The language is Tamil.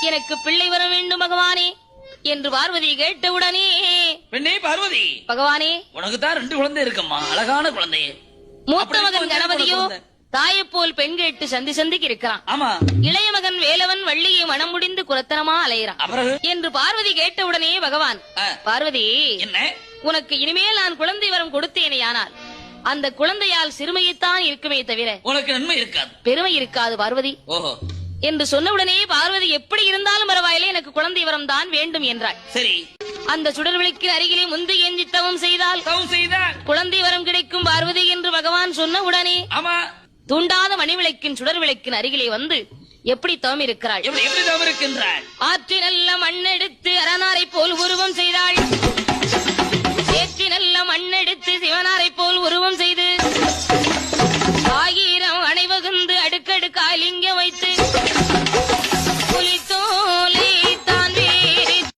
எனக்கு பிள்ளை வர வேண்டும் பகவானே என்று பார்வதி கேட்டவுடனே, பெண்ணே பார்வதி, பகவானே உனக்கு தான் 2 குழந்தை இருக்கம்மா, அழகான குழந்தை. மூத்த மகன் கணபதியோ தாயை போல் பெண் கேட்டு சந்திக்கு இருக்கிறான். ஆமா. இளைய மகன் வேலவன் வள்ளியை மனம் முடிந்து குலத்தனமா அலையிறான் என்று பார்வதி கேட்டவுடனே பகவான், பார்வதி என்ன, உனக்கு இனிமேல் நான் குழந்தை வரம் கொடுத்தேனே, ஆனால் அந்த குழந்தையால் சிறுமையைத்தான் இருக்குமே தவிர உனக்கு நன்மை இருக்காது, பெருமை இருக்காது பார்வதி. ஓஹோ என்று சொன்னவுடனே பார்வதி எப்படி இருந்தாலும் பரவாயில்லை, எனக்கு குழந்தை வரம் தான் வேண்டும் என்றாள். சரி. அந்த சுடர்விளக்கின் அருகிலே முந்து ஏஞ்சி தவம் செய்தால் குழந்தை வரம் கிடைக்கும் பார்வதி என்று பகவான் சொன்ன உடனே தூண்டாத மணிவிளக்கின் சுடர்விளக்கின் அருகிலே வந்து எப்படி தவம் இருக்கிறாள், எப்படி தவம் இருக்கின்றாள். ஆற்று நல்ல மண்ணெடுத்து அரணாரை போல் உருவம் செய்தாள்.